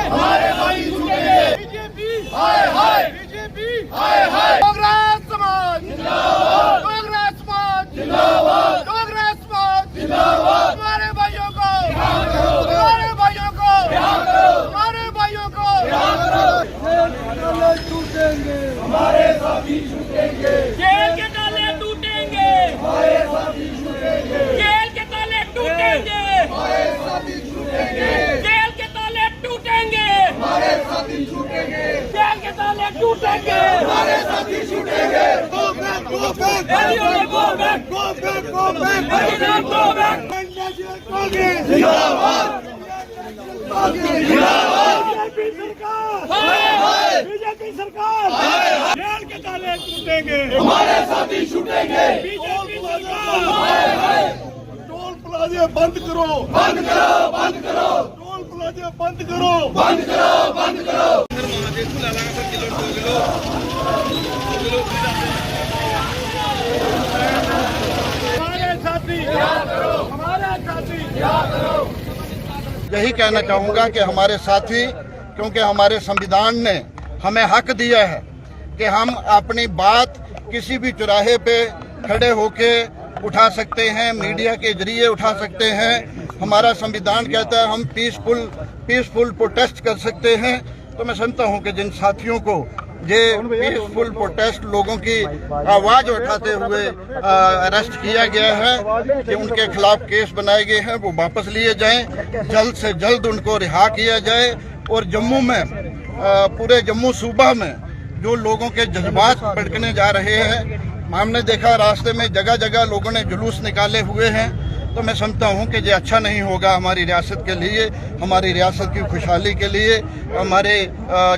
हमारे भाई छूटेंगे। बीजेपी हाय हाय, बीजेपी हाय हाय। कांग्रेस समाज जिंदाबाद, कांग्रेस समाज जिंदाबाद, कांग्रेस समाज जिंदाबाद। हमारे भाइयों को, हमारे भाइयों को, हमारे भाइयों को छूटेंगे, हमारे साथी छूटेंगे। जेल के ताले टूटेंगे, हमारे साथी छूटेंगे, जेल के ताले टूटेंगे, हमारे साथी छूटेंगे, जेल के ताले टूटेंगे, हमारे साथी छूटेंगे, जेल के ताले टूटेंगे, हमारे साथी छूटेंगे। Go back, go back, Everyone go back, go back, go back. Everyone go back. Congress जिंदाबाद, जिंदाबाद। बीजेपी सरकार जेल के ताले टूटेंगे, हमारे साथी छूटेंगे। बीजेपी सरकार टोल प्लाजे बंद करो, बंद करो, बंद करो। टोल प्लाजे बंद करो, बंद करो, बंद करो। हमारे साथी याद करो, हमारे साथी याद करो। यही कहना चाहूँगा कि हमारे साथी, क्योंकि हमारे संविधान ने हमें हक दिया है कि हम अपनी बात किसी भी चौराहे पे खड़े होके उठा सकते हैं, मीडिया के जरिए उठा सकते हैं। हमारा संविधान कहता है हम पीसफुल प्रोटेस्ट कर सकते हैं। तो मैं समझता हूँ कि जिन साथियों को ये पीसफुल प्रोटेस्ट लोगों की आवाज उठाते हुए अरेस्ट किया गया है, कि उनके खिलाफ केस बनाए गए हैं, वो वापस लिए जाएं, जल्द से जल्द उनको रिहा किया जाए। और जम्मू में, पूरे जम्मू सूबा में जो लोगों के जज्बात भड़कने जा रहे हैं, हमने देखा रास्ते में जगह जगह लोगों ने जुलूस निकाले हुए हैं। तो मैं समझता हूं कि ये अच्छा नहीं होगा हमारी रियासत के लिए, हमारी रियासत की खुशहाली के लिए, हमारे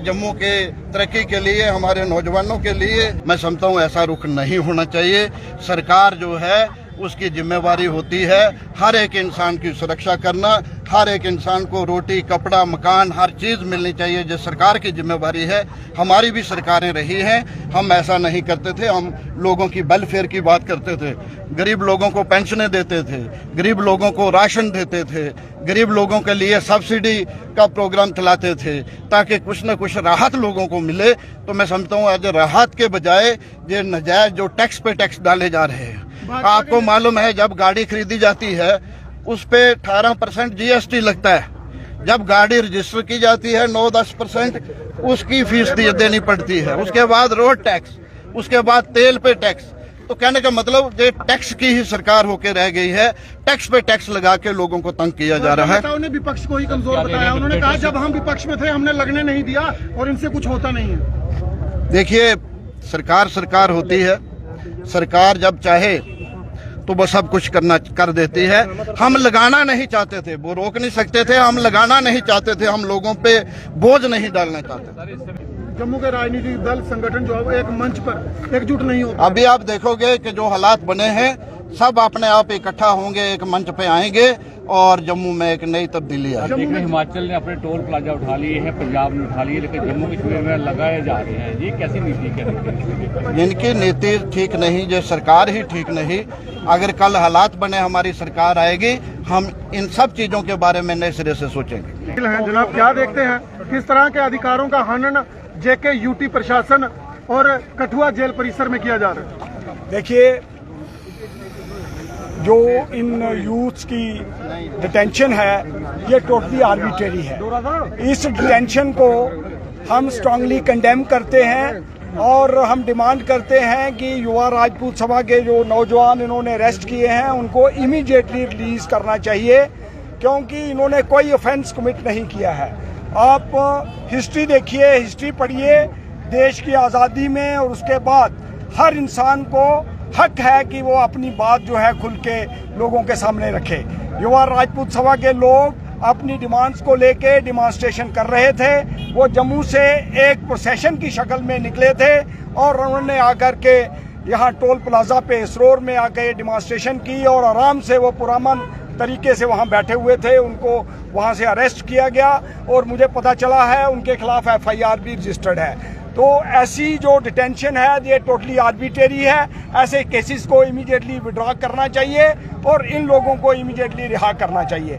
जम्मू के तरक्की के लिए, हमारे नौजवानों के लिए। मैं समझता हूं ऐसा रुख नहीं होना चाहिए। सरकार जो है उसकी जिम्मेवारी होती है हर एक इंसान की सुरक्षा करना, हर एक इंसान को रोटी, कपड़ा, मकान, हर चीज़ मिलनी चाहिए। जो सरकार की जिम्मेवारी है, हमारी भी सरकारें रही हैं, हम ऐसा नहीं करते थे। हम लोगों की वेलफेयर की बात करते थे, गरीब लोगों को पेंशनें देते थे, गरीब लोगों को राशन देते थे, गरीब लोगों के लिए सब्सिडी का प्रोग्राम चलाते थे, ताकि कुछ न कुछ राहत लोगों को मिले। तो मैं समझता हूँ आज राहत के बजाय ये नाजायज जो टैक्स पे टैक्स डाले जा रहे हैं। आपको मालूम है जब गाड़ी खरीदी जाती है उस पे 18% GST लगता है, जब गाड़ी रजिस्टर की जाती है 9-10% उसकी फीस देनी पड़ती है, उसके बाद रोड टैक्स, उसके बाद तेल पे टैक्स। तो कहने का मतलब ये टैक्स की ही सरकार होके रह गई है, टैक्स पे टैक्स लगा के लोगों को तंग किया जा रहा है। उन्होंने विपक्ष को ही कमजोर बताया। उन्होंने कहा जब हम विपक्ष में थे हमने लगने नहीं दिया और इनसे कुछ होता नहीं है। देखिए, सरकार होती है, सरकार जब चाहे तो वो सब कुछ कर देती है। हम लगाना नहीं चाहते थे, वो रोक नहीं सकते थे, हम लगाना नहीं चाहते थे, हम लोगों पे बोझ नहीं डालना चाहते थे। जम्मू के राजनीतिक दल संगठन जो है वो एक मंच पर एकजुट नहीं होता। अभी आप देखोगे कि जो हालात बने हैं, सब अपने आप इकट्ठा होंगे, एक मंच पे आएंगे और जम्मू में एक नई तब्दीली आएगी। हिमाचल ने अपने टोल प्लाजा उठा लिए हैं, पंजाब ने उठा लिए, लेकिन जम्मू कश्मीर में लगाए जा रहे हैं। ये कैसी नीति है? इनकी नीति ठीक नहीं, जो सरकार ही ठीक नहीं। अगर कल हालात बने, हमारी सरकार आएगी, हम इन सब चीजों के बारे में नए सिरे से सोचेंगे। जनाब, क्या देखते हैं किस तरह के अधिकारों का हनन JK UT प्रशासन और कठुआ जेल परिसर में किया जा रहा है? देखिए, जो इन यूथ्स की डिटेंशन है ये टोटली आर्बिट्रेरी है। इस डिटेंशन को हम स्ट्रांगली कंडेम करते हैं और हम डिमांड करते हैं कि युवा राजपूत सभा के जो नौजवान इन्होंने अरेस्ट किए हैं उनको इमीडिएटली रिलीज करना चाहिए, क्योंकि इन्होंने कोई ऑफेंस कमिट नहीं किया है। आप हिस्ट्री देखिए, हिस्ट्री पढ़िए, देश की आज़ादी में और उसके बाद हर इंसान को हक है कि वो अपनी बात जो है खुल के लोगों के सामने रखे। युवा राजपूत सभा के लोग अपनी डिमांड्स को लेके डिमॉन्स्ट्रेशन कर रहे थे। वो जम्मू से एक प्रोसेशन की शक्ल में निकले थे और उन्होंने आकर के यहाँ टोल प्लाजा पे इसरोर में आके डिमॉन्स्ट्रेशन की और आराम से वो पुरअमन तरीके से वहाँ बैठे हुए थे। उनको वहाँ से अरेस्ट किया गया और मुझे पता चला है उनके खिलाफ FIR भी रजिस्टर्ड है। तो ऐसी जो डिटेंशन है ये टोटली आर्बिट्रेरी है। ऐसे केसेस को इमीडिएटली विड्रॉ करना चाहिए और इन लोगों को इमीडिएटली रिहा करना चाहिए।